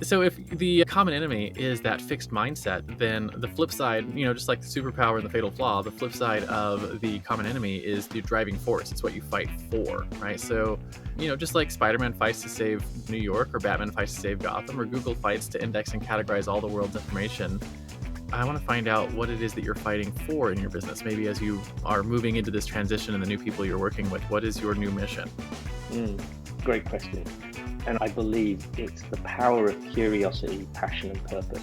So if the common enemy is that fixed mindset, then the flip side, just like the superpower and the fatal flaw, the flip side of the common enemy is the driving force. It's what you fight for, right? So, just like Spider-Man fights to save New York, or Batman fights to save Gotham, or Google fights to index and categorize all the world's information, I want to find out what it is that you're fighting for in your business. Maybe as you are moving into this transition and the new people you're working with, what is your new mission? Mm, Great question. And I believe it's the power of curiosity, passion, and purpose.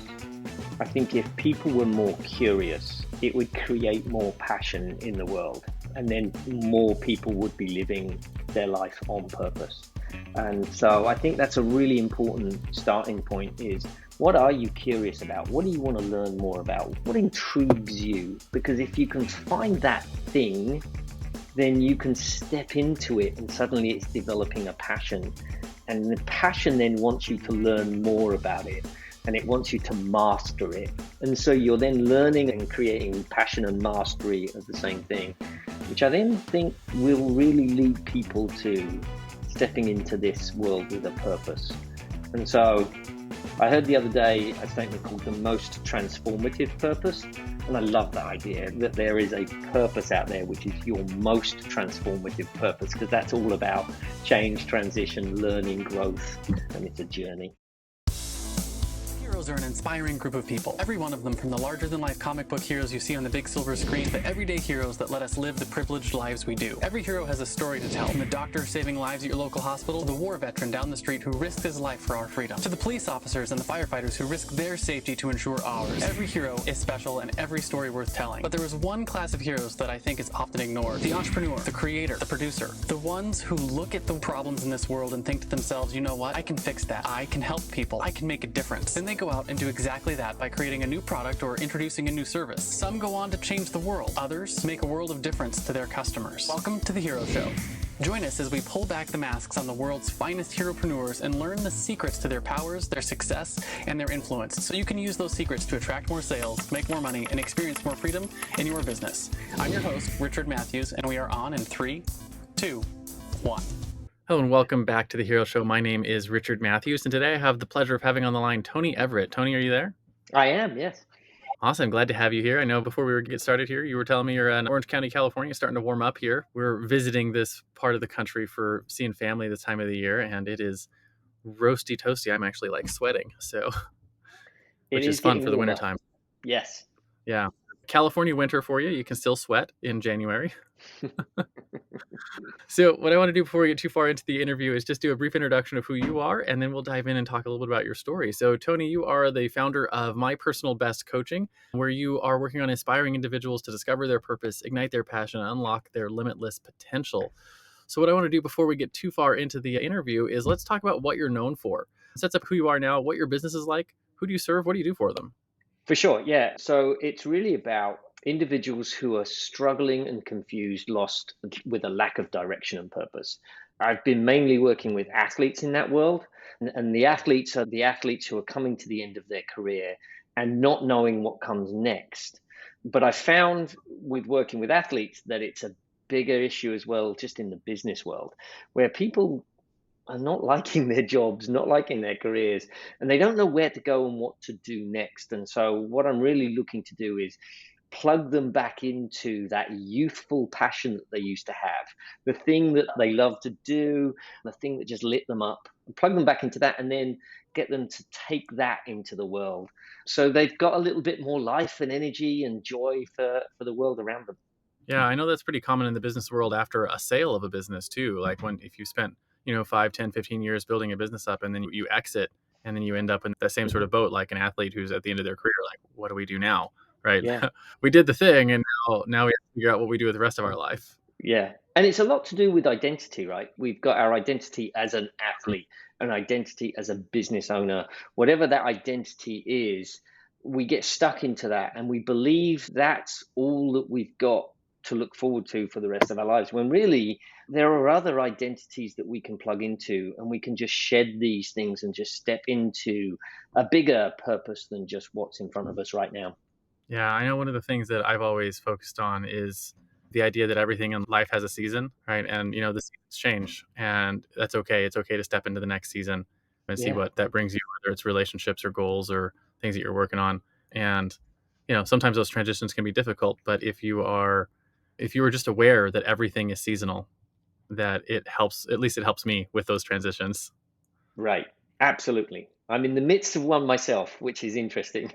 I think if people were more curious, it would create more passion in the world. And then more people would be living their life on purpose. And so I think that's a really important starting point is, what are you curious about? What do you want to learn more about? What intrigues you? Because if you can find that thing, then you can step into it and suddenly it's developing a passion. And the passion then wants you to learn more about it, and it wants you to master it. And so you're then learning and creating passion and mastery of the same thing, which I then think will really lead people to stepping into this world with a purpose. And so I heard the other day a statement called the most transformative purpose. And I love that idea that there is a purpose out there, which is your most transformative purpose, because that's all about change, transition, learning, growth, and it's a journey. Heroes are an inspiring group of people. Every one of them, from the larger-than-life comic book heroes you see on the big silver screen, to everyday heroes that let us live the privileged lives we do. Every hero has a story to tell. From the doctor saving lives at your local hospital, to the war veteran down the street who risked his life for our freedom, to the police officers and the firefighters who risk their safety to ensure ours. Every hero is special and every story worth telling. But there is one class of heroes that I think is often ignored: the entrepreneur, the creator, the producer. The ones who look at the problems in this world and think to themselves, you know what, I can fix that. I can help people. I can make a difference. Then they go out and do exactly that by creating a new product or introducing a new service. Some go on to change the world. Others make a world of difference to their customers. Welcome to The Hero Show. Join us as we pull back the masks on the world's finest heropreneurs and learn the secrets to their powers, their success, and their influence, so you can use those secrets to attract more sales, make more money, and experience more freedom in your business. I'm your host, Richard Matthews, and we are on in 3, 2, 1. Hello and welcome back to The Hero Show. My name is Richard Matthews, and today I have the pleasure of having on the line Tony Everett. Tony, are you there? I am, yes. Awesome. Glad to have you here. I know before we get started here, you were telling me you're in Orange County, California, starting to warm up here. We're visiting this part of the country for seeing family this time of the year, and it is roasty toasty. I'm actually like sweating, It which is is fun getting for the warmer. wintertime. Yes. Yeah. California winter for you. You can still sweat in January. So what I want to do before we get too far into the interview is just do a brief introduction of who you are, and then we'll dive in and talk a little bit about your story. So Tony, you are the founder of My Personal Best Coaching, where you are working on inspiring individuals to discover their purpose, ignite their passion, and unlock their limitless potential. So what I want to do before we get too far into the interview is let's talk about what you're known for. It sets up who you are now, what your business is like, who do you serve, what do you do for them? For sure, yeah. So it's really about individuals who are struggling and confused, lost with a lack of direction and purpose. I've been mainly working with athletes in that world, and the athletes are the athletes who are coming to the end of their career and not knowing what comes next. But I found with working with athletes that it's a bigger issue as well, just in the business world, where people are not liking their jobs, not liking their careers, and they don't know where to go and what to do next. And so, what I'm really looking to do is plug them back into that youthful passion that they used to have, the thing that they love to do, the thing that just lit them up, and plug them back into that, and then get them to take that into the world. So they've got a little bit more life and energy and joy for the world around them. Yeah, I know that's pretty common in the business world after a sale of a business too. Like when if you spent, 5, 10, 15 years building a business up and then you exit and then you end up in the same sort of boat like an athlete who's at the end of their career, like, what do we do now? Right. Yeah. We did the thing and now we have to figure out what we do with the rest of our life. Yeah. And it's a lot to do with identity, right? We've got our identity as an athlete, an identity as a business owner, whatever that identity is, we get stuck into that and we believe that's all that we've got to look forward to for the rest of our lives. When really there are other identities that we can plug into and we can just shed these things and just step into a bigger purpose than just what's in front of us right now. Yeah, I know one of the things that I've always focused on is the idea that everything in life has a season, right? And the seasons change and that's okay. It's okay to step into the next season. and see Yeah. what that brings you, whether it's relationships or goals or things that you're working on. And, sometimes those transitions can be difficult, but if you were just aware that everything is seasonal, that it helps, at least it helps me with those transitions. Right. Absolutely. I'm in the midst of one myself, which is interesting.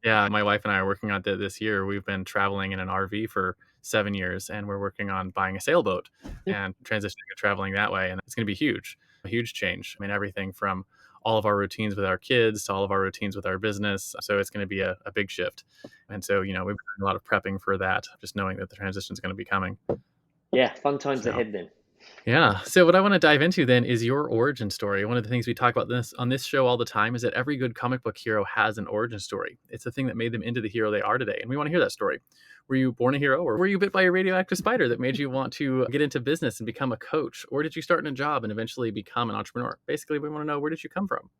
Yeah, my wife and I are working on it this year. We've been traveling in an RV for 7 years, and we're working on buying a sailboat and transitioning to traveling that way. And it's going to be huge, a huge change. I mean, everything from all of our routines with our kids to all of our routines with our business. So it's going to be a big shift. And so, we've been doing a lot of prepping for that, just knowing that the transition is going to be coming. Yeah, fun times So. ahead then. Yeah. So what I want to dive into then is your origin story. One of the things we talk about this on this show all the time is that every good comic book hero has an origin story. It's the thing that made them into the hero they are today. And we want to hear that story. Were you born a hero, or were you bit by a radioactive spider that made you want to get into business and become a coach? Or did you start in a job and eventually become an entrepreneur? Basically, we want to know, where did you come from?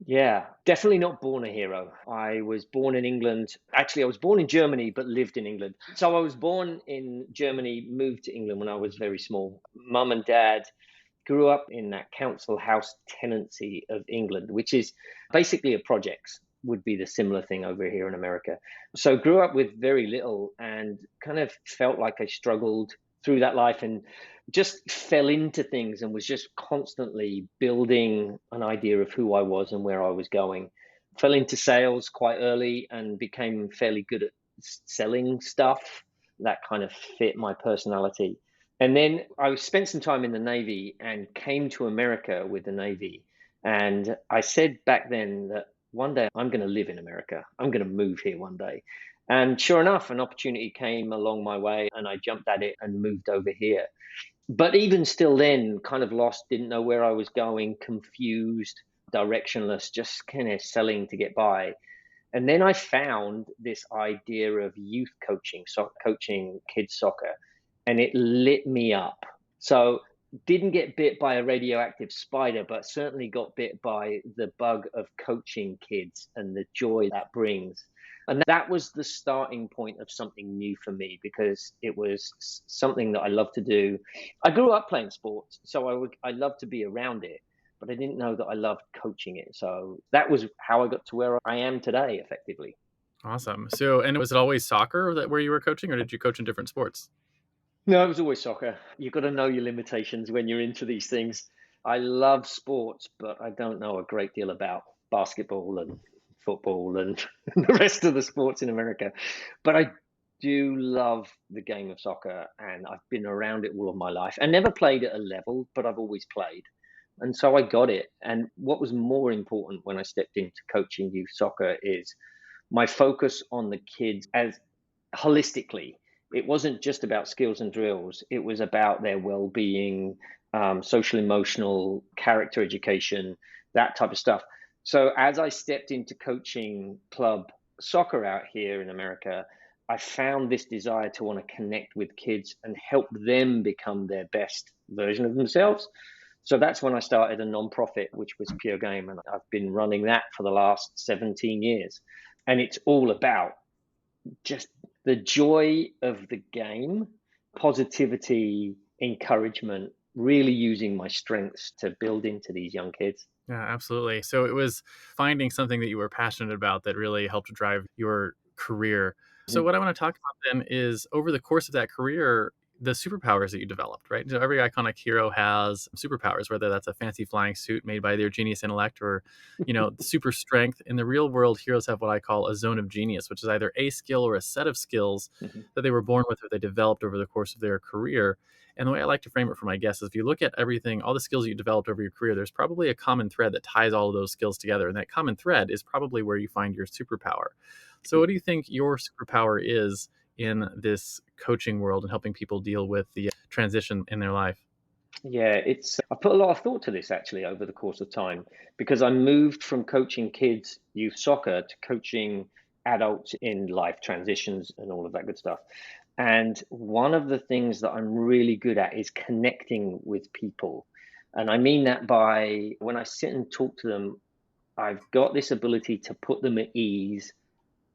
Yeah, definitely not born a hero. I was born in England. Actually, I was born in Germany, but lived in England. So I was born in Germany, moved to England when I was very small. Mum and dad grew up in that council house tenancy of England, which is basically a projects, would be the similar thing over here in America. So grew up with very little and kind of felt like I struggled through that life and just fell into things and was just constantly building an idea of who I was and where I was going. Fell into sales quite early and became fairly good at selling stuff that kind of fit my personality. And then I spent some time in the Navy and came to America with the Navy. And I said back then that one day I'm going to live in America. I'm going to move here one day. And sure enough, an opportunity came along my way and I jumped at it and moved over here. But even still, then kind of lost, didn't know where I was going, confused, directionless, just kind of selling to get by. And then I found this idea of youth coaching, so coaching kids soccer, and it lit me up. So didn't get bit by a radioactive spider, but certainly got bit by the bug of coaching kids and the joy that brings. And that was the starting point of something new for me because it was something that I love to do. I grew up playing sports, so I love to be around it, but I didn't know that I loved coaching it. So that was how I got to where I am today, effectively. Awesome. So, and was it always soccer that where you were coaching, or did you coach in different sports? No, it was always soccer. You've got to know your limitations when you're into these things. I love sports, but I don't know a great deal about basketball and football and the rest of the sports in America. But I do love the game of soccer, and I've been around it all of my life. I never played at a level, but I've always played. And so I got it. And what was more important when I stepped into coaching youth soccer is my focus on the kids as holistically. It wasn't just about skills and drills, it was about their well-being, social emotional character education, that type of stuff. So as I stepped into coaching club soccer out here in America, I found this desire to want to connect with kids and help them become their best version of themselves. So that's when I started a nonprofit, which was Pure Game, and I've been running that for the last 17 years. And it's all about just the joy of the game, positivity, encouragement, really using my strengths to build into these young kids. Yeah, absolutely. So it was finding something that you were passionate about that really helped drive your career. So what I want to talk about then is, over the course of that career, the superpowers that you developed, right? So every iconic hero has superpowers, whether that's a fancy flying suit made by their genius intellect or, super strength. In the real world, heroes have what I call a zone of genius, which is either a skill or a set of skills Mhm. that they were born with or they developed over the course of their career. And the way I like to frame it for my guests is, if you look at everything, all the skills you developed over your career, there's probably a common thread that ties all of those skills together. And that common thread is probably where you find your superpower. So, what do you think your superpower is in this coaching world and helping people deal with the transition in their life? Yeah, I put a lot of thought to this actually over the course of time because I moved from coaching kids youth soccer to coaching adults in life transitions and all of that good stuff. And one of the things that I'm really good at is connecting with people. And I mean that by when I sit and talk to them, I've got this ability to put them at ease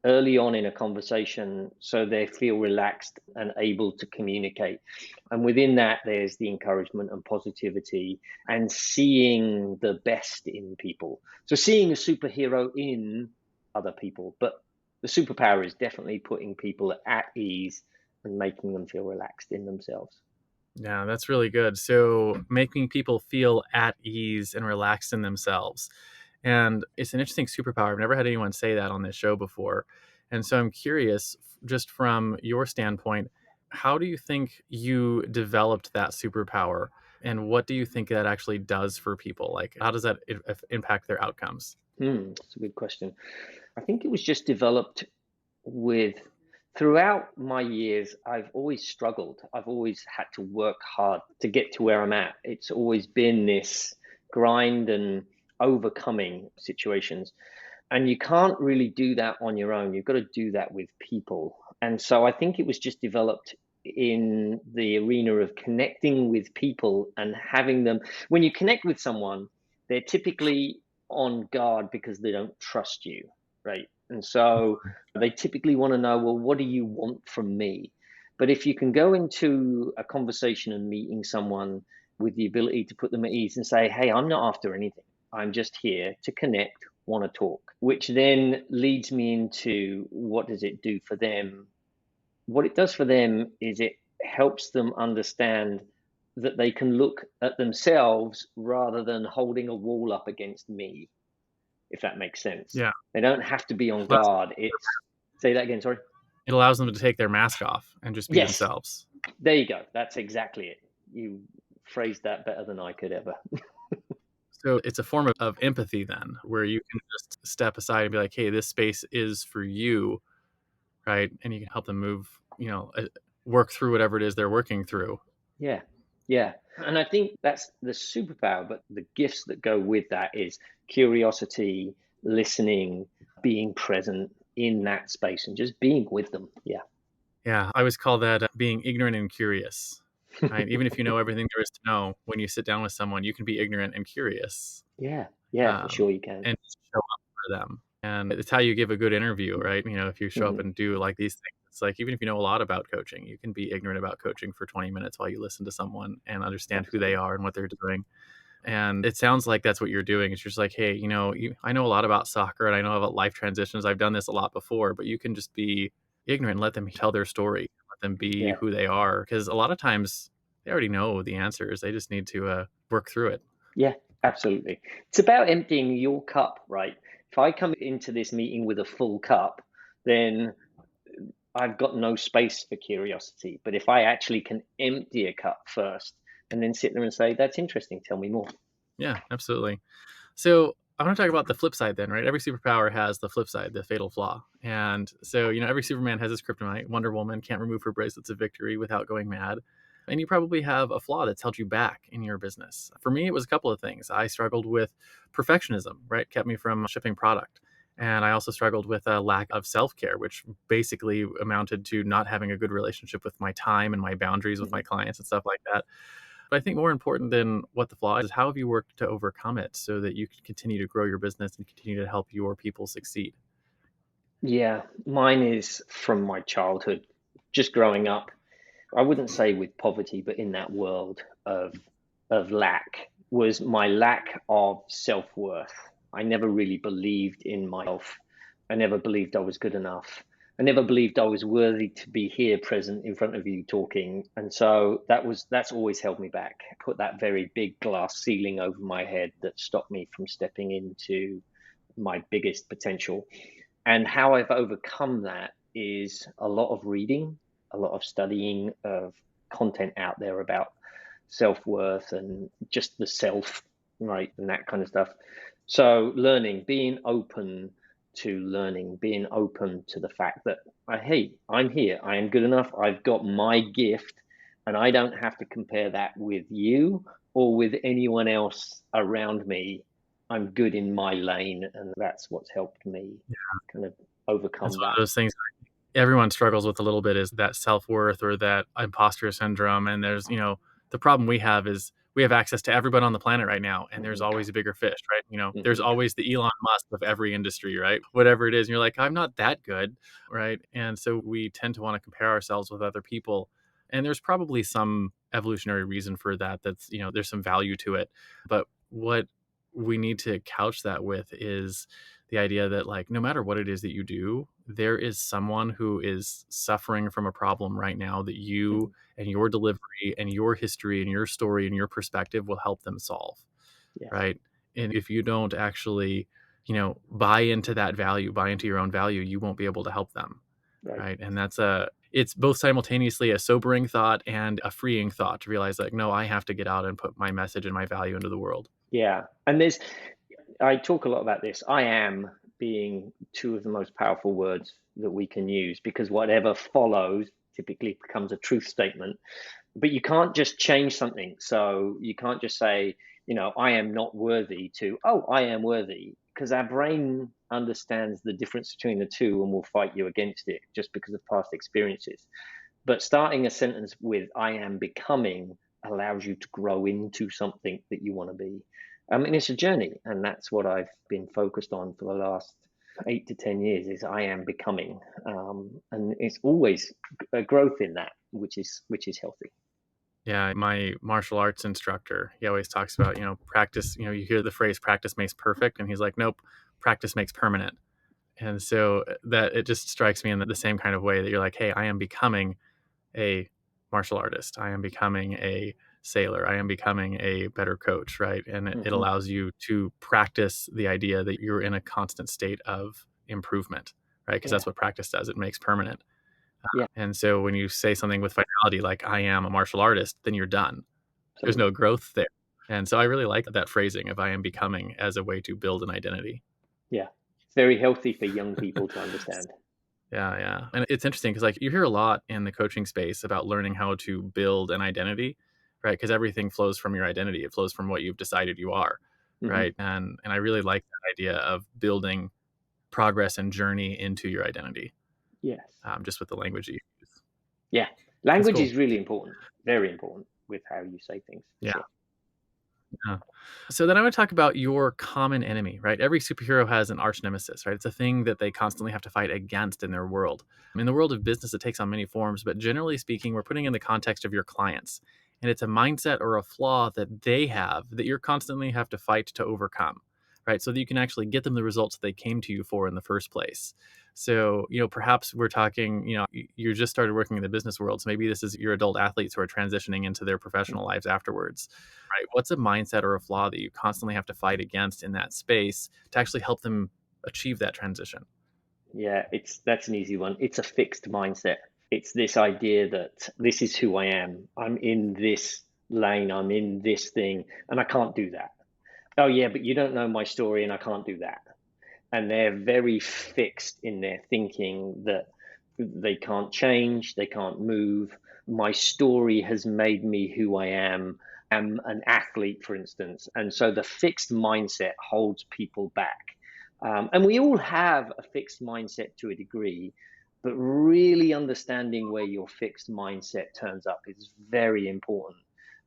early on in a conversation so they feel relaxed and able to communicate. And within that, there's the encouragement and positivity and seeing the best in people. So seeing a superhero in other people, but the superpower is definitely putting people at ease and making them feel relaxed in themselves. Yeah, that's really good. So making people feel at ease and relaxed in themselves. And it's an interesting superpower. I've never had anyone say that on this show before. And so I'm curious, just from your standpoint, how do you think you developed that superpower? And what do you think that actually does for people? Like, how does that impact their outcomes? That's a good question. I think it was just developed with throughout my years. I've always struggled. I've always had to work hard to get to where I'm at. It's always been this grind and overcoming situations. And you can't really do that on your own. You've got to do that with people. And so I think it was just developed in the arena of connecting with people and having them. When you connect with someone, they're typically on guard because they don't trust you, right? And so they typically want to know, well, what do you want from me? But if you can go into a conversation and meeting someone with the ability to put them at ease and say, hey, I'm not after anything. I'm just here to connect, want to talk, which then leads me into what does it do for them? What it does for them is it helps them understand that they can look at themselves rather than holding a wall up against me, if that makes sense. Yeah. They don't have to be on Well, guard. Say that again, sorry. it allows them to take their mask off and just be Yes, themselves. there you go. That's exactly it. You phrased that better than I could ever. So it's a form of empathy then, where you can just step aside and be like, hey, this space is for you, right? And you can help them move, work through whatever it is they're working through. Yeah, yeah. And I think that's the superpower, but the gifts that go with that is curiosity, listening, being present in that space and just being with them. Yeah. Yeah, I always call that being ignorant and curious, right? Even if you know everything there is to know, when you sit down with someone, you can be ignorant and curious, Yeah, yeah, for sure you can. and just show up for them. And it's how you give a good interview, right? If you show up Mhm. and do like these things, it's like even if you know a lot about coaching, you can be ignorant about coaching for 20 minutes while you listen to someone and understand who they Absolutely. are and what they're doing. And it sounds like that's what you're doing. It's just like, hey, I know a lot about soccer and I know about life transitions. I've done this a lot before, but you can just be ignorant and let them tell their story, let them be Yeah, who they are. Because a lot of times they already know the answers. They just need to work through it. yeah, absolutely. It's about emptying your cup, right? If I come into this meeting with a full cup, then I've got no space for curiosity. But if I actually can empty a cup first and then sit there and say, that's interesting, tell me more. Yeah, absolutely. So I want to talk about the flip side then, right? Every superpower has the flip side, the fatal flaw. And so, every Superman has his kryptonite. Wonder Woman can't remove her bracelets of victory without going mad. And you probably have a flaw that's held you back in your business. For me, it was a couple of things. I struggled with perfectionism, right? Kept me from shipping product. And I also struggled with a lack of self care, which basically amounted to not having a good relationship with my time and my boundaries with my Mhm. clients and stuff like that. But I think more important than what the flaw is how have you worked to overcome it so that you can continue to grow your business and continue to help your people succeed? Yeah, mine is from my childhood, just growing up. I wouldn't say with poverty, but in that world of lack was my lack of self-worth. I never really believed in myself. I never believed I was good enough. I never believed I was worthy to be here present in front of you talking. And so that's always held me back. Put that very big glass ceiling over my head that stopped me from stepping into my biggest potential. And how I've overcome that is a lot of reading, a lot of studying of content out there about self-worth and just the self, right, and that kind of stuff. So learning, being open to learning, being open to the fact that hey, I'm here, I am good enough, I've got my gift, and I don't have to compare that with you or with anyone else around me. I'm good in my lane, and that's what's helped me kind of It's overcome one that. of those things everyone struggles with a little bit is that self-worth or that imposter syndrome. And there's, the problem we have is we have access to everybody on the planet right now, and there's Mhm. always a bigger fish, right? There's Mhm. always the Elon Musk of every industry, right? Whatever it is, and you're like, I'm not that good, right? And so we tend to want to compare ourselves with other people, and there's probably some evolutionary reason for that. There's some value to it, but what we need to couch that with is the idea that, like, no matter what it is that you do, there is someone who is suffering from a problem right now that you Mhm. and your delivery and your history and your story and your perspective will help them solve, Yes. right? And if you don't actually, buy into that value, buy into your own value, you won't be able to help them, Right. right? And it's both simultaneously a sobering thought and a freeing thought to realize, like, no, I have to get out and put my message and my value into the world. Yeah. And I talk a lot about this. I am being two of the most powerful words that we can use, because whatever follows typically becomes a truth statement. But you can't just change something. So you can't just say, I am not worthy to, oh, I am worthy, because our brain understands the difference between the two and will fight you against it just because of past experiences. But starting a sentence with I am becoming allows you to grow into something that you want to be. I mean, it's a journey, and that's what I've been focused on for the last 8 to 10 years. Is I am becoming, and it's always a growth in that, which is healthy. Yeah, my martial arts instructor, he always talks about, practice, you hear the phrase practice makes perfect, and he's like, nope, practice makes permanent. And so that it just strikes me in the same kind of way that you're like, hey, I am becoming a martial artist. I am becoming a sailor. I am becoming a better coach, right? And it Hmm. allows you to practice the idea that you're in a constant state of improvement, right? Because Yeah, that's what practice does. It makes permanent. yeah, And so when you say something with finality, like I am a martial artist, then you're done. There's no absolutely. growth there. And so I really like that phrasing of I am becoming as a way to build an identity. Yeah, it's very healthy for young people to understand. Yeah, yeah. And it's interesting because, like, you hear a lot in the coaching space about learning how to build an identity, right? Because everything flows from your identity. It flows from what you've decided you are, Hmm. right? And I really like that idea of building progress and journey into your identity, Yes. just with the language that you use. Yeah, That's language cool. is really important, very important with how you say things, for Yeah. sure. Yeah. So then I want to talk about your common enemy, right? Every superhero has an arch nemesis, right? It's a thing that they constantly have to fight against in their world. In the world of business, it takes on many forms, but generally speaking, we're putting in the context of your clients. And it's a mindset or a flaw that they have that you're constantly have to fight to overcome, right? So that you can actually get them the results they came to you for in the first place. So, perhaps we're talking, you just started working in the business world. So maybe this is your adult athletes who are transitioning into their professional lives afterwards, right? What's a mindset or a flaw that you constantly have to fight against in that space to actually help them achieve that transition? Yeah, that's an easy one. It's a fixed mindset. It's this idea that this is who I am. I'm in this lane, I'm in this thing, and I can't do that. Oh yeah, but you don't know my story and I can't do that. And they're very fixed in their thinking that they can't change, they can't move. My story has made me who I am. I'm an athlete, for instance. And so the fixed mindset holds people back. And we all have a fixed mindset to a degree, but really understanding where your fixed mindset turns up is very important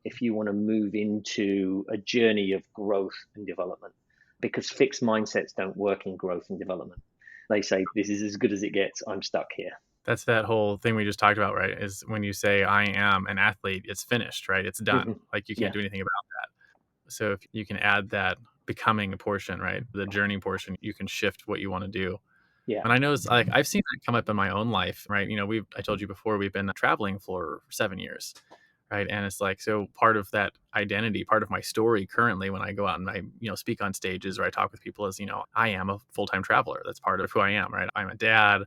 if you want to move into a journey of growth and development, because fixed mindsets don't work in growth and development. They say, this is as good as it gets. I'm stuck here. That's that whole thing we just talked about, right? Is when you say I am an athlete, it's finished, right? It's done. Hmm. Like you can't Yeah. do anything about that. So if you can add that becoming portion, right? The journey portion, you can shift what you want to do. Yeah. And I know it's like I've seen that come up in my own life, right? I told you before, we've been traveling for 7 years, right? And it's like, so part of that identity, part of my story currently when I go out and I, speak on stages or I talk with people is, I am a full-time traveler. That's part of who I am, right? I'm a dad,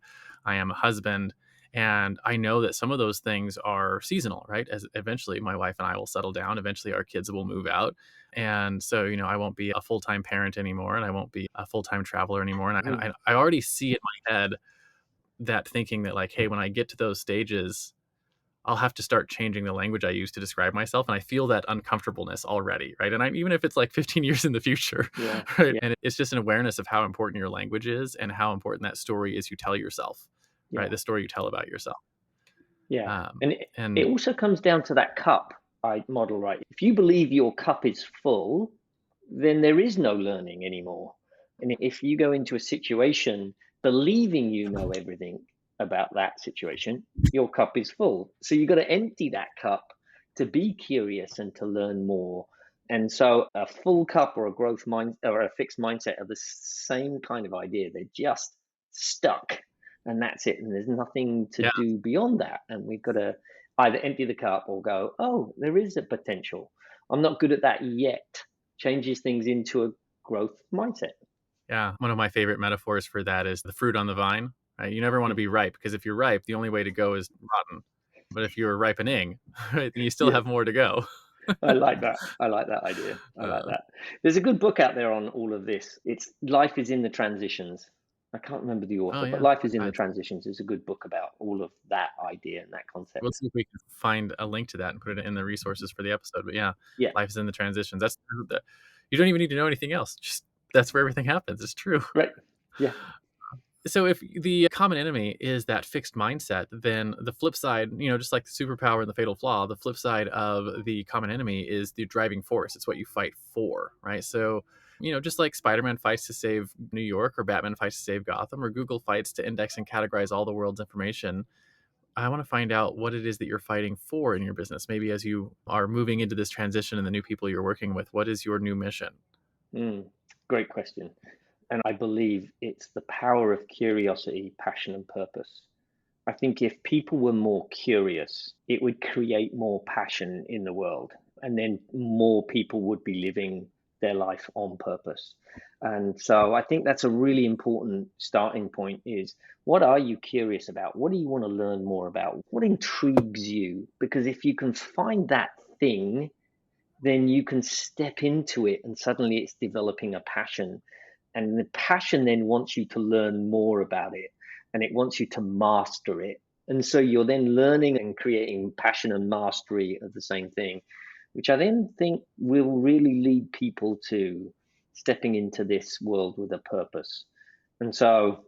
I am a husband. And I know that some of those things are seasonal, right? As eventually my wife and I will settle down. Eventually our kids will move out. And so, I won't be a full-time parent anymore and I won't be a full-time traveler anymore. And Mhm. I already see in my head that thinking that, like, hey, when I get to those stages, I'll have to start changing the language I use to describe myself. And I feel that uncomfortableness already, right? And even if it's like 15 years in the future, Yeah. right? Yeah. And it's just an awareness of how important your language is and how important that story is you tell yourself, right? Yeah. The story you tell about yourself. Yeah. Um, And it and also comes down to that cup. I model right. If you believe your cup is full, then there is no learning anymore. And if you go into a situation believing you know everything about that situation, your cup is full. So you've got to empty that cup to be curious and to learn more. And so a full cup or a growth mind or a fixed mindset are the same kind of idea. They're just stuck and that's it. And there's nothing to Yeah. do beyond that. And we've got to either empty the cup or go, oh, there is a potential. I'm not good at that yet. Changes things into a growth mindset. Yeah. One of my favorite metaphors for that is the fruit on the vine, right? You never want to be ripe because if you're ripe, the only way to go is rotten. But if you're ripening, right, then you still Yeah, have more to go. I like that. I like that idea. I like Uh, that. There's a good book out there on all of this. It's Life is in the Transitions. I can't remember the oh author, but yeah. Life is in the I, Transitions is a good book about all of that idea and that we'll concept. see if we can find a link to that and put it in the resources for the episode. But yeah, Yeah, life is in the transitions. You don't even need to know anything else. Just that's where everything happens. It's true. right. Yeah. So if the common enemy is that fixed mindset, then the flip side, just like the superpower and the fatal flaw, the flip side of the common enemy is the driving force. It's what you fight for, right? So, just like Spider-Man fights to save New York or Batman fights to save Gotham or Google fights to index and categorize all the world's information, I want to find out what it is that you're fighting for in your business. Maybe as you are moving into this transition and the new people you're working with, what is your new mission? Mm, great question. And I believe it's the power of curiosity, passion, and purpose. I think if people were more curious, it would create more passion in the world. And then more people would be living their life on purpose. And so I think that's a really important starting point is what are you curious about? What do you want to learn more about? What intrigues you? Because if you can find that thing, then you can step into it and suddenly it's developing a passion. And the passion then wants you to learn more about it and it wants you to master it. And so you're then learning and creating passion and mastery of the same thing, which I then think will really lead people to stepping into this world with a purpose. And so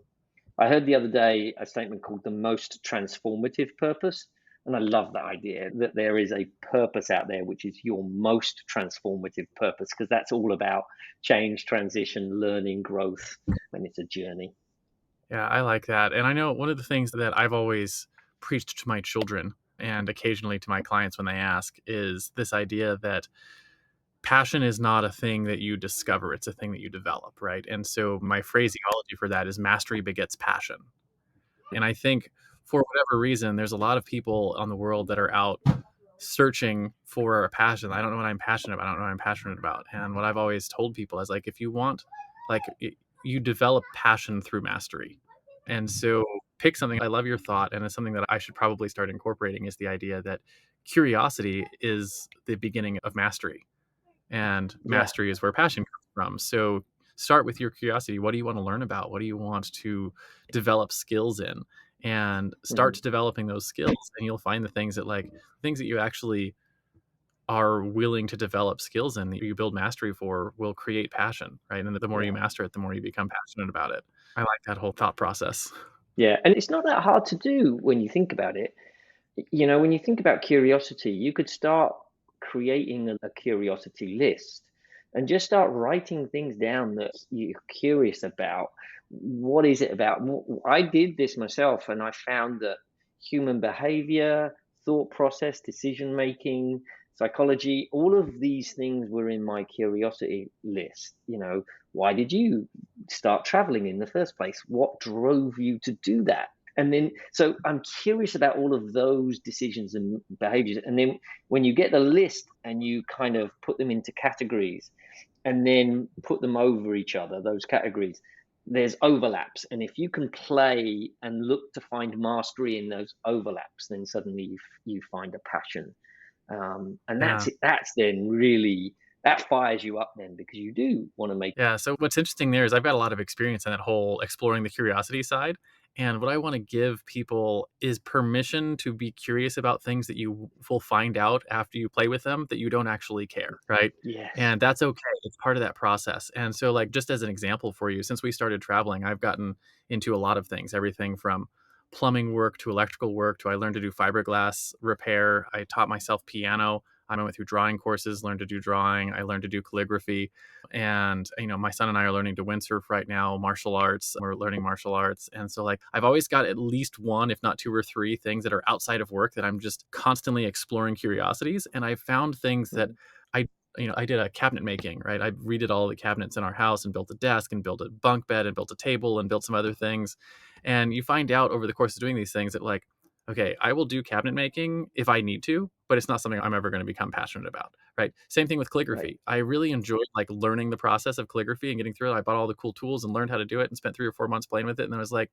I heard the other day a statement called the most transformative purpose. And I love that idea that there is a purpose out there, which is your most transformative purpose, because that's all about change, transition, learning, growth, and it's a journey. Yeah, I like that. And I know one of the things that I've always preached to my children and occasionally to my clients when they ask is this idea that passion is not a thing that you discover, it's a thing that you develop, right? And so my phraseology for that is mastery begets passion. And I think for whatever reason, there's a lot of people on the world that are out searching for a passion. I don't know what I'm passionate about. I don't know what I'm passionate about. And what I've always told people is like, if you want, like, you develop passion through mastery. And so pick something. I love your thought. And it's something that I should probably start incorporating is the idea that curiosity is the beginning of mastery. And Yeah. mastery is where passion comes from. So start with your curiosity. What do you want to learn about? What do you want to develop skills in? And start Mhm. to developing those skills, and you'll find the things that you actually are willing to develop skills in that you build mastery for will create passion, right? And the more you Yeah. master it, the more you become passionate about it. I like that whole thought process. Yeah. And it's not that hard to do when you think about it. When you think about curiosity, you could start creating a curiosity list and just start writing things down that you're curious about. What is it about? I did this myself and I found that human behavior, thought process, decision making, psychology, all of these things were in my curiosity list. Why did you start traveling in the first place? What drove you to do that? And then, so I'm curious about all of those decisions and behaviors. And then when you get the list and you kind of put them into categories and then put them over each other, those categories, there's overlaps. And if you can play and look to find mastery in those overlaps, then suddenly you find a passion. And that's Yeah. it. That's then really, that fires you up then because you do want to make. Yeah. So what's interesting there is I've got a lot of experience in that whole exploring the curiosity side. And what I want to give people is permission to be curious about things that you will find out after you play with them that you don't actually care, right? Yes. And that's okay. It's part of that process. And so, like, just as an example for you, since we started traveling, I've gotten into a lot of things, everything from plumbing work to electrical work to I learned to do fiberglass repair. I taught myself piano. I went through drawing courses, learned to do drawing. I learned to do calligraphy. And, my son and I are learning to windsurf right now, martial arts. We're learning martial arts. And so, like, I've always got at least one, if not two or three things that are outside of work that I'm just constantly exploring curiosities. And I found things that Mm. I, I did a cabinet making, right? I redid all the cabinets in our house and built a desk and built a bunk bed and built a table and built some other things. And you find out over the course of doing these things that, like, okay, I will do cabinet making if I need to, but it's not something I'm ever going to become passionate about, right? Same thing with Right. calligraphy. I really enjoyed like learning the process of calligraphy and getting through it. I bought all the cool tools and learned how to do it and spent 3 or 4 months playing with it. And then I was like,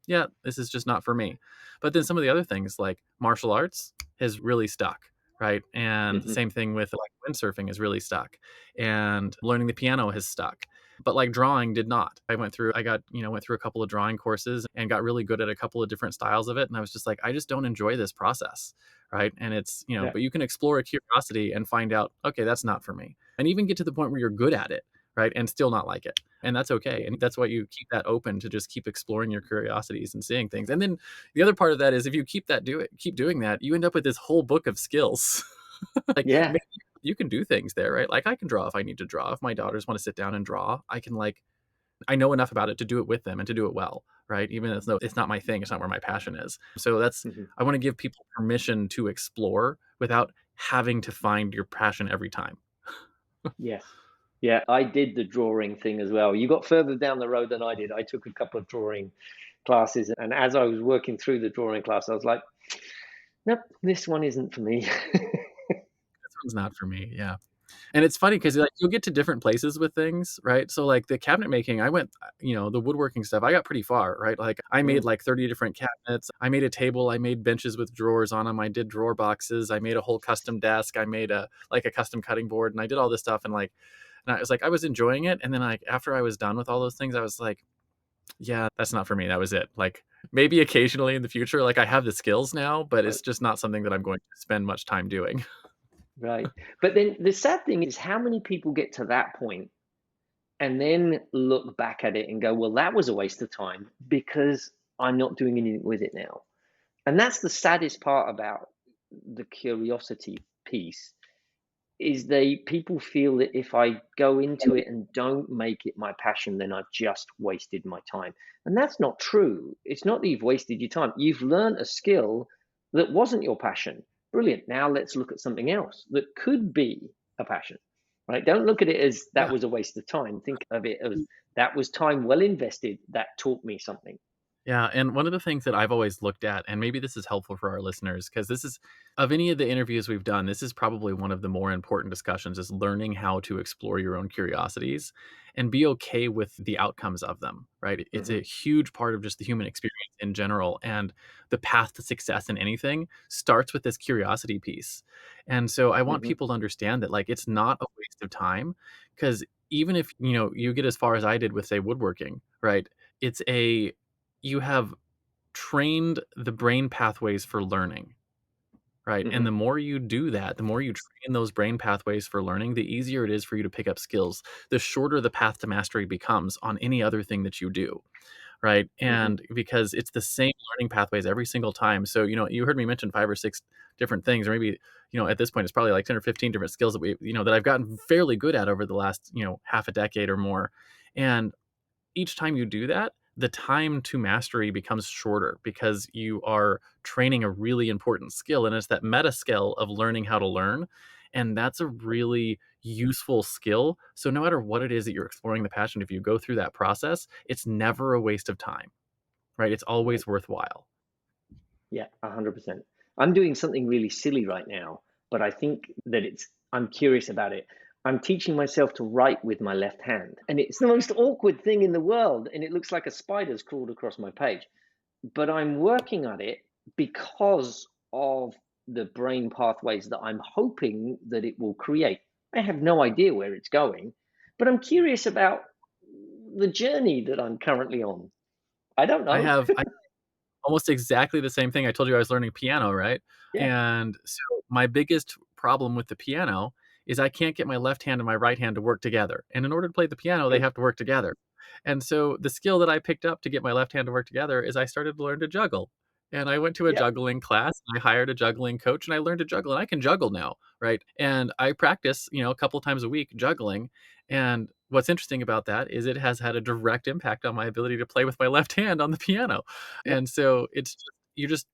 yeah, this is just not for me. But then some of the other things like martial arts has really stuck, right? And the Hmm. same thing with like windsurfing is really stuck. And learning the piano has stuck. But like drawing did not. Went through a couple of drawing courses and got really good at a couple of different styles of it. And I was just like, I just don't enjoy this process. Right. And it's, Yeah. but you can explore a curiosity and find out, okay, that's not for me. And even get to the point where you're good at it. Right. And still not like it. And that's okay. And that's why you keep that open to just keep exploring your curiosities and seeing things. And then the other part of that is if you keep doing that, you end up with this whole book of skills. Like Yeah. maybe you can do things there, right? Like I can draw if I need to draw. If my daughters want to sit down and draw, I can like I know enough about it to do it with them and to do it well, right? Even though it's not my thing, it's not where my passion is. So Hmm. I want to give people permission to explore without having to find your passion every time. Yes. Yeah, I did the drawing thing as well. You got further down the road than I did. I took a couple of drawing classes, and as I was working through the drawing class, I was like, nope, this one isn't for me. This one's not for me. Yeah. And it's funny because like you'll get to different places with things, right? So like the cabinet making, I went, the woodworking stuff, I got pretty far, right? Like I made Mm. like 30 different cabinets. I made a table. I made benches with drawers on them. I did drawer boxes. I made a whole custom desk. I made a custom cutting board, and I did all this stuff. And I was like, I was enjoying it. And then like after I was done with all those things, I was like, yeah, that's not for me. That was it. Like maybe occasionally in the future, like I have the skills now, but it's just not something that I'm going to spend much time doing. Right. But then the sad thing is how many people get to that point and then look back at it and go, well, that was a waste of time because I'm not doing anything with it now. And that's the saddest part about the curiosity piece is they people feel that if I go into it and don't make it my passion, then I've just wasted my time. And that's not true. It's not that you've wasted your time. You've learned a skill that wasn't your passion. Brilliant. Now let's look at something else that could be a passion. Right? Don't look at it as that Yeah. was a waste of time. Think of it as that was time well invested that taught me something. Yeah, and one of the things that I've always looked at, and maybe this is helpful for our listeners, because this is of any of the interviews we've done, this is probably one of the more important discussions is learning how to explore your own curiosities and be okay with the outcomes of them, right? It's Hmm. a huge part of just the human experience in general. And the path to success in anything starts with this curiosity piece. And so I want Hmm. people to understand that like it's not a waste of time because even if you get as far as I did with say woodworking, right? It's a you have trained the brain pathways for learning, right? And the Hmm. more you do that, the more you train those brain pathways for learning, the easier it is for you to pick up skills. The shorter the path to mastery becomes on any other thing that you do, right? Hmm. And because it's the same learning pathways every single time. So, you heard me mention 5 or 6 different things, or maybe, at this point, it's probably like 10 or 15 different skills that I've gotten fairly good at over the last, half a decade or more. And each time you do that, the time to mastery becomes shorter because you are training a really important skill. And it's that meta skill of learning how to learn. And that's a really useful skill. So, no matter what it is that you're exploring the passion, if you go through that process, it's never a waste of time, right? It's Right. always worthwhile. Yeah, 100%. I'm doing something really silly right now, but I think that I'm curious about it. I'm teaching myself to write with my left hand, and it's the most awkward thing in the world, and it looks like a spider's crawled across my page. But I'm working at it because of the brain pathways that I'm hoping that it will create. I have no idea where it's going, but I'm curious about the journey that I'm currently on. I don't know. I almost exactly the same thing. I told you I was learning piano, right? Yeah. And so my biggest problem with the piano is I can't get my left hand and my right hand to work together. And in order to play the piano, they Okay. have to work together. And so the skill that I picked up to get my left hand to work together is I started to learn to juggle. And I went to a Yep. juggling class, and I hired a juggling coach, and I learned to juggle, and I can juggle now, right? And I practice, a couple times a week juggling, and what's interesting about that is it has had a direct impact on my ability to play with my left hand on the piano. Yep. And so it's just you're just,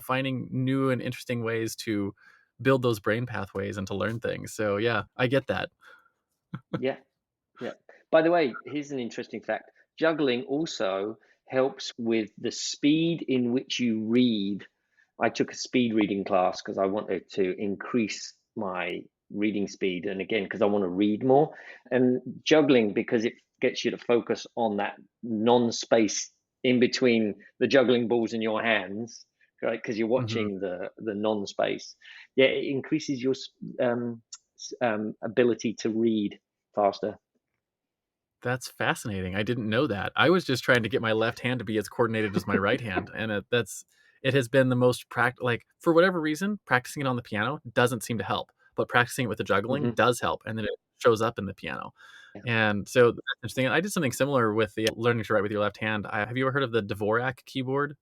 finding new and interesting ways to build those brain pathways and to learn things. So, yeah, I get that. Yeah. Yeah. By the way, here's an interesting fact. Juggling also helps with the speed in which you read. I took a speed reading class because I wanted to increase my reading speed. And again, because I want to read more. And juggling, because it gets you to focus on that non space in between the juggling balls in your hands, right? Because you're Mhm. watching the non space. Yeah, it increases your ability to read faster. That's fascinating. I didn't know that. I was just trying to get my left hand to be as coordinated as my right hand, and it has been the most like, for whatever reason, practicing it on the piano doesn't seem to help, but practicing it with the juggling Hmm. does help, and then it shows up in the piano. Yeah. And so that's interesting. I did something similar with the learning to write with your left hand. Have you ever heard of the Dvorak keyboard?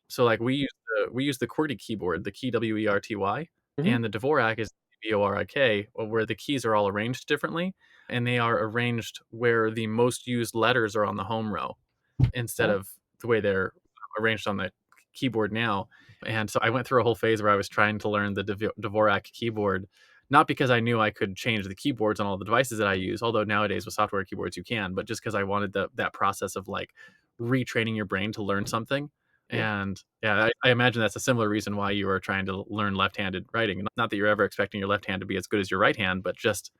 So, like, we use the QWERTY keyboard, the key WERTY, Hmm. and the Dvorak is DVORIK, where the keys are all arranged differently, and they are arranged where the most used letters are on the home row instead Oh, of the way they're arranged on the keyboard now. And so I went through a whole phase where I was trying to learn the Dvorak keyboard, not because I knew I could change the keyboards on all the devices that I use, although nowadays with software keyboards you can, but just because I wanted that process of like retraining your brain to learn something. yeah. And yeah, I imagine that's a similar reason why you are trying to learn left-handed writing. Not that you're ever expecting your left hand to be as good as your right hand, but just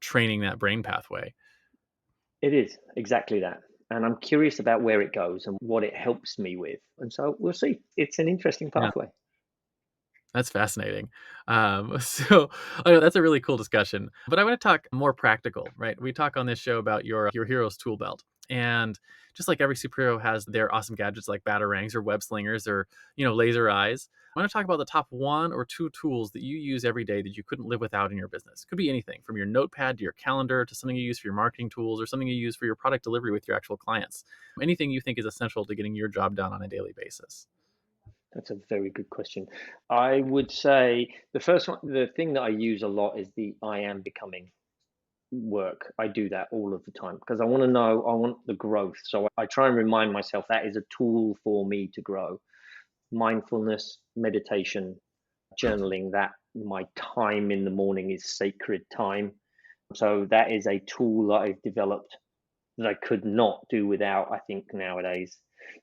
training that brain pathway. It is exactly that. And I'm curious about where it goes and what it helps me with. And so we'll see. It's an interesting Yeah. pathway. That's fascinating. So I know that's a really cool discussion, but I want to talk more practical, right? We talk on this show about your hero's tool belt, and just like every superhero has their awesome gadgets like batarangs or web slingers or laser eyes. I want to talk about the top one or two tools that you use every day that you couldn't live without in your business. Could be anything from your notepad to your calendar to something you use for your marketing tools or something you use for your product delivery with your actual clients. Anything you think is essential to getting your job done on a daily basis. That's a very good question. I would say the first one, the thing that I use a lot is the I am becoming work. I do that all of the time because I want to know, I want the growth. So I try and remind myself that is a tool for me to grow. Mindfulness, meditation, journaling, that my time in the morning is sacred time. So that is a tool that I've developed that I could not do without, I think, nowadays.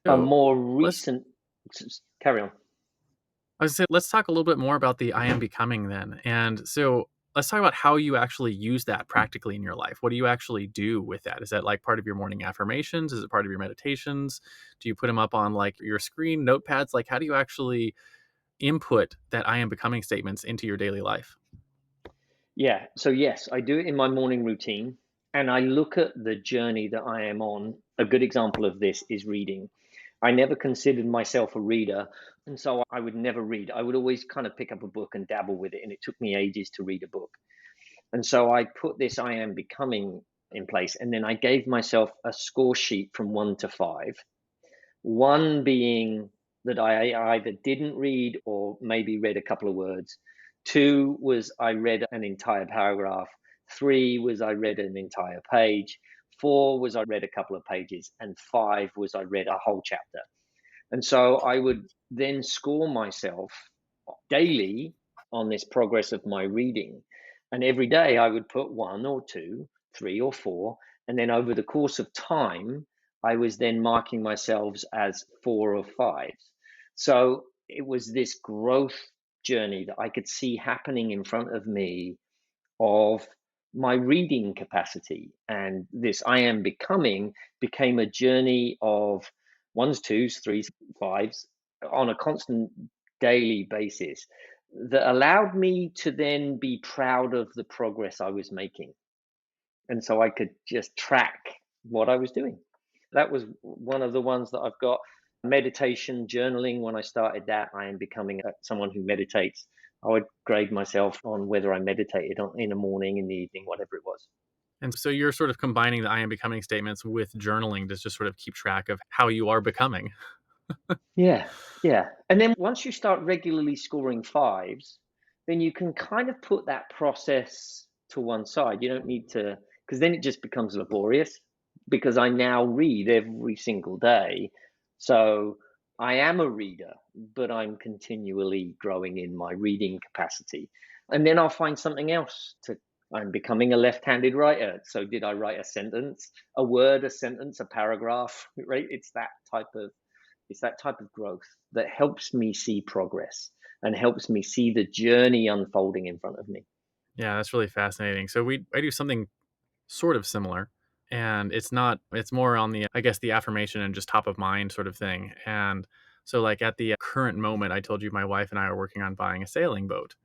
A So more let's recent, carry on. I was say let's talk a little bit more about the I am becoming then. And so let's talk about how you actually use that practically in your life. What do you actually do with that? Is that like part of your morning affirmations? Is it part of your meditations? Do you put them up on like your screen notepads? Like how do you actually input that I am becoming statements into your daily life? Yeah, so yes, I do it in my morning routine and I look at the journey that I am on. A good example of this is reading. I never considered myself a reader, and so I would never read. I would always kind of pick up a book and dabble with it, and it took me ages to read a book. And so I put this I am becoming in place, and then I gave myself a score sheet from 1 to 5. One being that I either didn't read or maybe read a couple of words. Two was I read an entire paragraph. Three was I read an entire page. Four was I read a couple of pages. And five was I read a whole chapter. And so I would then score myself daily on this progress of my reading. And every day I would put one or two, three or four. And then over the course of time, I was then marking myself as 4 or 5. So it was this growth journey that I could see happening in front of me of my reading capacity. And this I am becoming became a journey of ones, twos, threes, fives on a constant daily basis that allowed me to then be proud of the progress I was making. And so I could just track what I was doing. That was one of the ones that I've got. Meditation, journaling, when I started that, I am becoming someone who meditates. I would grade myself on whether I meditated in the morning, in the evening, whatever it was. And so you're sort of combining the I am becoming statements with journaling to just sort of keep track of how you are becoming. Yeah, yeah. And then once you start regularly scoring fives, then you can kind of put that process to one side. You don't need to, because then it just becomes laborious because I now read every single day. So I am a reader, but I'm continually growing in my reading capacity. And then I'll find something else to. I'm becoming a left-handed writer. So did I write a sentence, a word, a sentence, a paragraph, right? It's that type of growth that helps me see progress and helps me see the journey unfolding in front of me. Yeah, that's really fascinating. So I do something sort of similar, and it's more on the, I guess, the affirmation and just top of mind sort of thing. And so like at the current moment, I told you my wife and I are working on buying a sailing boat.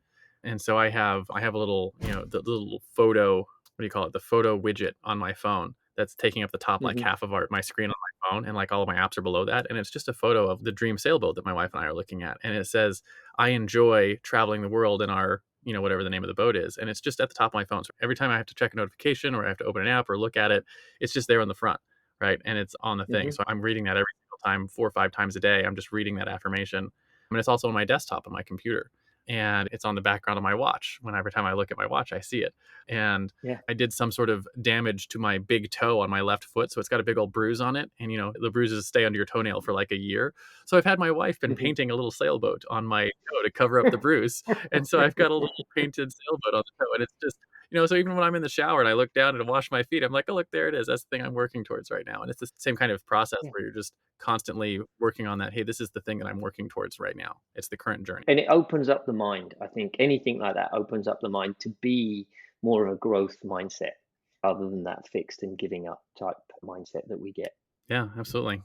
And so I have a little, the little photo, what do you call it? The photo widget on my phone that's taking up the top like Mm-hmm. half of our my screen on my phone, and like all of my apps are below that. And it's just a photo of the dream sailboat that my wife and I are looking at. And it says, I enjoy traveling the world in our, whatever the name of the boat is. And it's just at the top of my phone. So every time I have to check a notification or I have to open an app or look at it, it's just there on the front. Right. And it's on the thing. Mm-hmm. So I'm reading that every single time, 4 or 5 times a day. I'm just reading that affirmation. I mean, it's also on my desktop on my computer, and it's on the background of my watch. When every time I look at my watch, I see it. And Yeah. I did some sort of damage to my big toe on my left foot, so it's got a big old bruise on it. And the bruises stay under your toenail for like a year. So I've had my wife been Mm-hmm. painting a little sailboat on my toe to cover up the bruise, and so I've got a little painted sailboat on the toe, and it's just. So even when I'm in the shower and I look down and wash my feet, I'm like, oh, look, there it is. That's the thing I'm working towards right now. And it's the same kind of process Yeah. where you're just constantly working on that. Hey, this is the thing that I'm working towards right now. It's the current journey. And it opens up the mind. I think anything like that opens up the mind to be more of a growth mindset rather than that fixed and giving up type mindset that we get. Yeah, absolutely.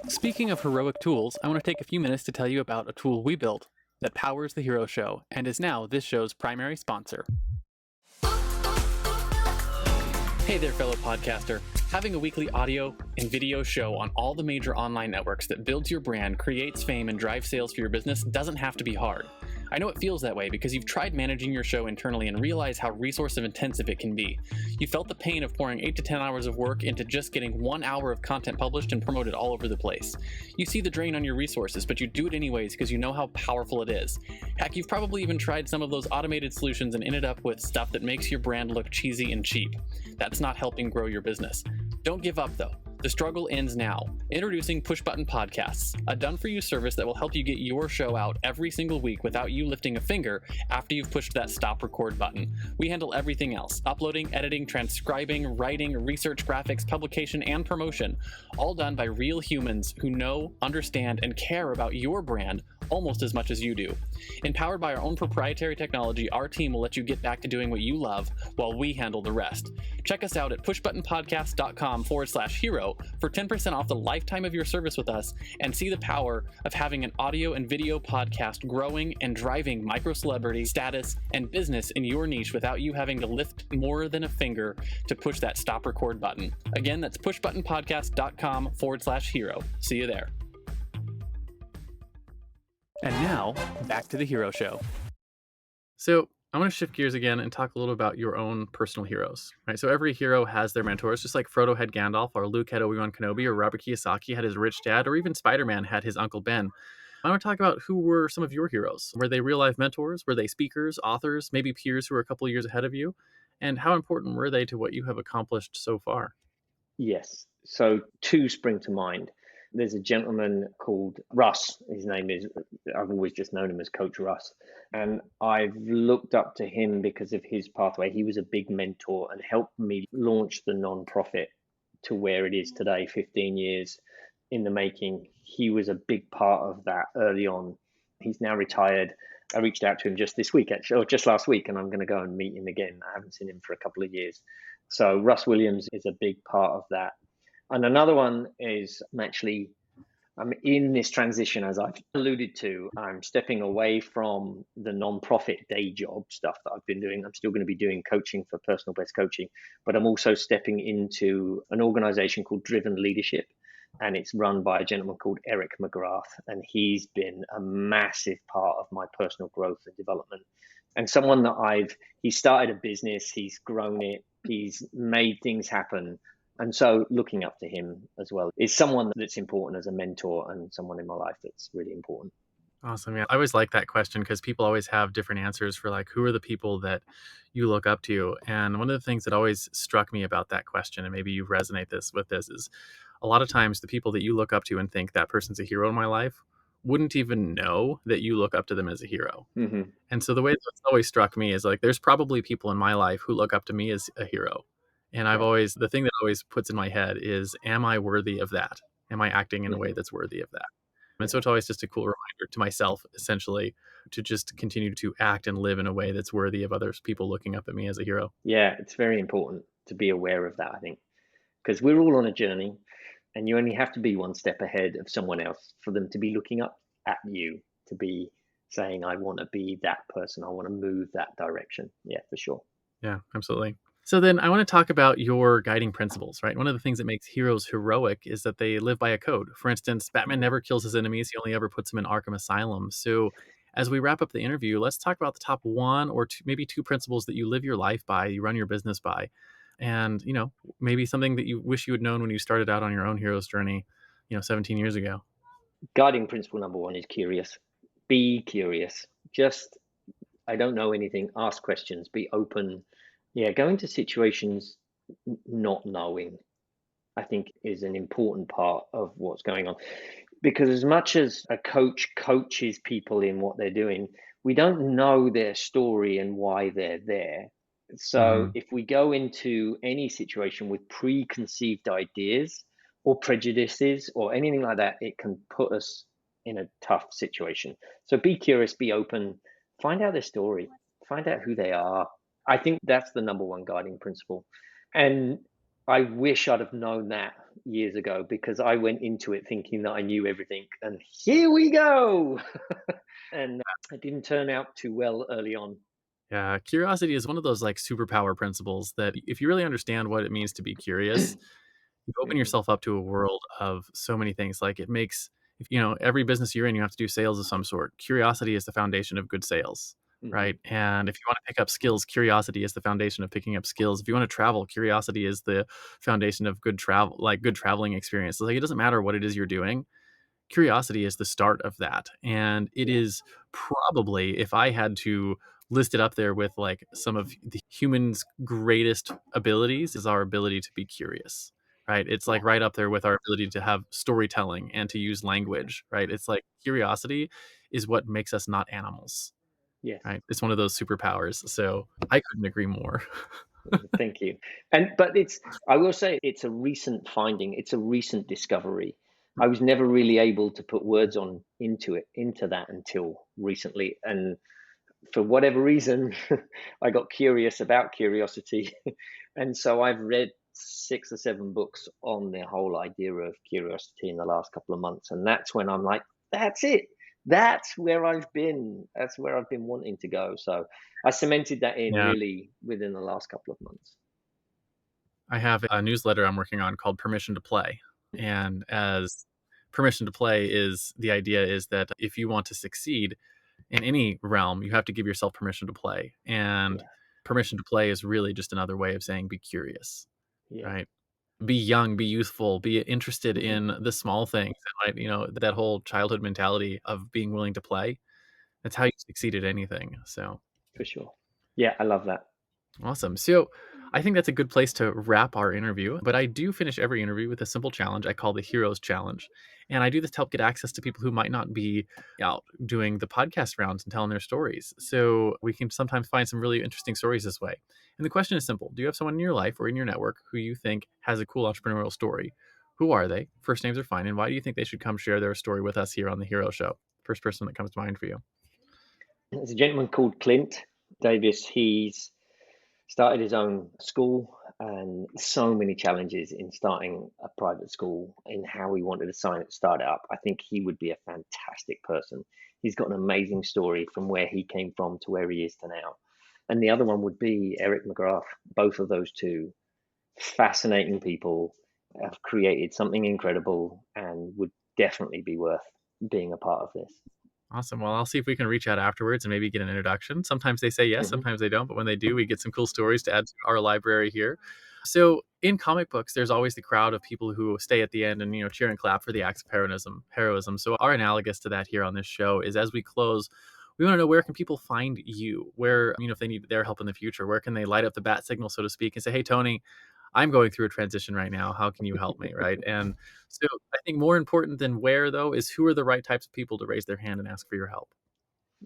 Speaking of heroic tools, I want to take a few minutes to tell you about a tool we built that powers the Hero Show and is now this show's primary sponsor. Hey there, fellow podcaster. Having a weekly audio and video show on all the major online networks that builds your brand, creates fame, and drives sales for your business doesn't have to be hard. I know it feels that way because you've tried managing your show internally and realize how resource intensive it can be. You felt the pain of pouring 8 to 10 hours of work into just getting 1 hour of content published and promoted all over the place. You see the drain on your resources, but you do it anyways because you know how powerful it is. Heck, you've probably even tried some of those automated solutions and ended up with stuff that makes your brand look cheesy and cheap. That's not helping grow your business. Don't give up though. The struggle ends now. Introducing Push Button Podcasts, a done-for-you service that will help you get your show out every single week without you lifting a finger after you've pushed that stop record button. We handle everything else: uploading, editing, transcribing, writing, research, graphics, publication, and promotion, all done by real humans who know, understand, and care about your brand almost as much as you do. Empowered by our own proprietary technology, our team will let you get back to doing what you love while we handle the rest. Check us out at pushbuttonpodcast.com/hero for 10% off the lifetime of your service with us, and see the power of having an audio and video podcast growing and driving micro celebrity status and business in your niche without you having to lift more than a finger to push that stop record button. Again, that's pushbuttonpodcast.com/hero. See you there. And now, back to the Hero Show. So I want to shift gears again and talk a little about your own personal heroes, right? So every hero has their mentors, just like Frodo had Gandalf, or Luke had Obi-Wan Kenobi, or Robert Kiyosaki had his rich dad, or even Spider-Man had his Uncle Ben. I want to talk about who were some of your heroes. Were they real-life mentors? Were they speakers, authors, maybe peers who were a couple of years ahead of you? And how important were they to what you have accomplished so far? Yes. So two spring to mind. There's a gentleman called Russ. His name is, I've always just known him as Coach Russ. And I've looked up to him because of his pathway. He was a big mentor and helped me launch the nonprofit to where it is today, 15 years in the making. He was a big part of that early on. He's now retired. I reached out to him just this week, actually, or just last week, and I'm going to go and meet him again. I haven't seen him for a couple of years. So Russ Williams is a big part of that. And another one is I'm in this transition, as I've alluded to. I'm stepping away from the nonprofit day job stuff that I've been doing. I'm still going to be doing coaching for personal best coaching, but I'm also stepping into an organization called Driven Leadership. And it's run by a gentleman called Eric McGrath. And he's been a massive part of my personal growth and development. And someone that he started a business, he's grown it, he's made things happen. And so looking up to him as well is someone that's important as a mentor and someone in my life that's really important. Awesome. Yeah. I always like that question because people always have different answers for like, who are the people that you look up to? And one of the things that always struck me about that question, and maybe you resonate with this, is a lot of times the people that you look up to and think that person's a hero in my life wouldn't even know that you look up to them as a hero. Mm-hmm. And so the way that's always struck me is like, there's probably people in my life who look up to me as a hero. And Yeah. the thing that always puts in my head is, am I worthy of that? Am I acting in a way that's worthy of that? And so it's always just a cool reminder to myself, essentially, to just continue to act and live in a way that's worthy of others people looking up at me as a hero. Yeah, it's very important to be aware of that, I think, because we're all on a journey and you only have to be one step ahead of someone else for them to be looking up at you, to be saying, I want to be that person. I want to move that direction. Yeah, for sure. Yeah, absolutely. So then I want to talk about your guiding principles, right? One of the things that makes heroes heroic is that they live by a code. For instance, Batman never kills his enemies. He only ever puts them in Arkham Asylum. So as we wrap up the interview, let's talk about the top one or two, maybe two principles that you live your life by, you run your business by. And, maybe something that you wish you had known when you started out on your own hero's journey, 17 years ago. Guiding principle number one is curious. Be curious. Just, I don't know anything. Ask questions. Be open. Yeah, go into situations not knowing, I think, is an important part of what's going on. Because as much as a coach coaches people in what they're doing, we don't know their story and why they're there. So Hmm. if we go into any situation with preconceived ideas or prejudices or anything like that, it can put us in a tough situation. So be curious, be open, find out their story, find out who they are. I think that's the number one guiding principle. And I wish I'd have known that years ago, because I went into it thinking that I knew everything, and here we go. And it didn't turn out too well early on. Yeah, curiosity is one of those like superpower principles that if you really understand what it means to be curious, you open Mhm. yourself up to a world of so many things. Like it makes, if every business you're in, you have to do sales of some sort. Curiosity is the foundation of good sales, Mhm. right? And if you want to pick up skills, curiosity is the foundation of picking up skills. If you want to travel, curiosity is the foundation of good travel, like good traveling experience. Like it doesn't matter what it is you're doing. Curiosity is the start of that. And it Yeah. is probably, if I had to list it up there with like some of the humans' greatest abilities, is our ability to be curious, right? It's Yeah. like right up there with our ability to have storytelling and to use language, right? It's like curiosity is what makes us not animals, Yes. right? It's one of those superpowers. So I couldn't agree more. Thank you. But I will say it's a recent finding. It's a recent discovery. I was never really able to put words into that until recently. And for whatever reason, I got curious about curiosity. And so I've read 6 or 7 books on the whole idea of curiosity in the last couple of months. And that's when I'm like, that's it. That's where I've been. That's where I've been wanting to go. So I cemented that in Yeah. really within the last couple of months. I have a newsletter I'm working on called Permission to Play. And as permission to play is the idea is that if you want to succeed in any realm, you have to give yourself permission to play. And Yeah. permission to play is really just another way of saying be curious, Yeah. right? Be young, be youthful, be interested Hmm. in the small things, right? That whole childhood mentality of being willing to play. That's how you succeed at anything. So For sure. Yeah, I love that. awesome. So I think that's a good place to wrap our interview. But I do finish every interview with a simple challenge I call the Heroes Challenge. And I do this to help get access to people who might not be out doing the podcast rounds and telling their stories. So we can sometimes find some really interesting stories this way. And the question is simple. Do you have someone in your life or in your network who you think has a cool entrepreneurial story? Who are they? First names are fine. And why do you think they should come share their story with us here on the Hero Show? First person that comes to mind for you. There's a gentleman called Clint Davis. He's started his own school and so many challenges in starting a private school in how he wanted to start it up. I think he would be a fantastic person. He's got an amazing story from where he came from to where he is to now. And the other one would be Eric McGrath. Both of those two fascinating people have created something incredible and would definitely be worth being a part of this. Awesome. Well, I'll see if we can reach out afterwards and maybe get an introduction. Sometimes they say yes, Hmm. sometimes they don't. But when they do, we get some cool stories to add to our library here. So in comic books, there's always the crowd of people who stay at the end and, cheer and clap for the acts of heroism. So our analogous to that here on this show is, as we close, we want to know, where can people find you? Where, if they need their help in the future, where can they light up the bat signal, so to speak, and say, hey, Tony, I'm going through a transition right now. How can you help me? Right. And so I think more important than where, though, is who are the right types of people to raise their hand and ask for your help.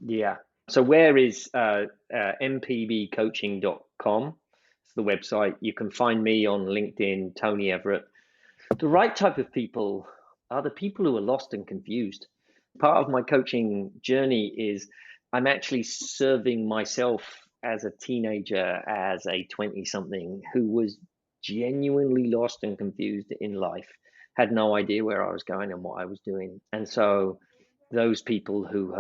Yeah. So where is mpbcoaching.com? It's the website. You can find me on LinkedIn, Tony Everett. The right type of people are the people who are lost and confused. Part of my coaching journey is I'm actually serving myself as a teenager, as a 20-something who was genuinely lost and confused in life, had no idea where I was going and what I was doing. And so those people who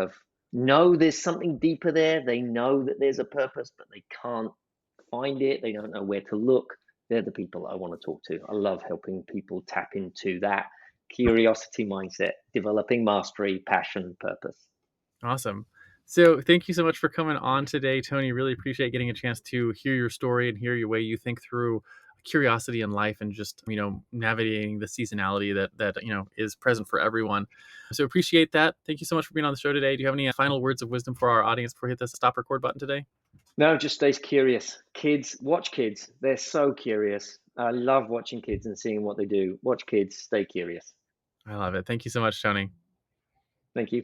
know there's something deeper there, they know that there's a purpose, but they can't find it, they don't know where to look, they're the people I want to talk to. I love helping people tap into that curiosity mindset, developing mastery, passion, purpose. Awesome. So thank you so much for coming on today, Tony. Really appreciate getting a chance to hear your story and hear your way you think through curiosity in life, and just, navigating the seasonality that is present for everyone. So appreciate that. Thank you so much for being on the show today. Do you have any final words of wisdom for our audience before we hit the stop record button today? No, just stay curious. Kids, watch kids. They're so curious. I love watching kids and seeing what they do. Watch kids, stay curious. I love it. Thank you so much, Tony. Thank you.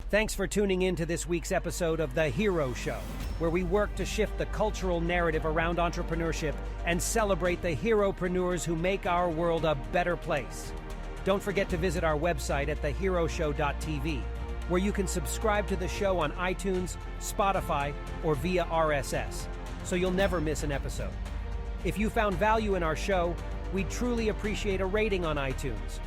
Thanks for tuning in to this week's episode of The Hero Show, where we work to shift the cultural narrative around entrepreneurship and celebrate the heropreneurs who make our world a better place. Don't forget to visit our website at theheroshow.tv, where you can subscribe to the show on iTunes, Spotify, or via RSS, so you'll never miss an episode. If you found value in our show, we'd truly appreciate a rating on iTunes.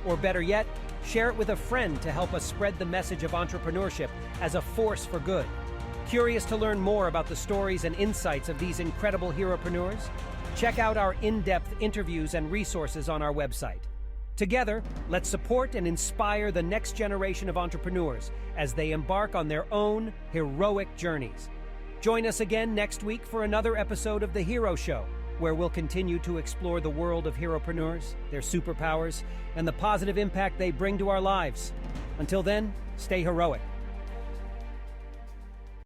Or better yet, share it with a friend to help us spread the message of entrepreneurship as a force for good. Curious to learn more about the stories and insights of these incredible heropreneurs? Check out our in-depth interviews and resources on our website. Together, let's support and inspire the next generation of entrepreneurs as they embark on their own heroic journeys. Join us again next week for another episode of The Hero Show, where we'll continue to explore the world of heropreneurs, their superpowers, and the positive impact they bring to our lives. Until then, stay heroic.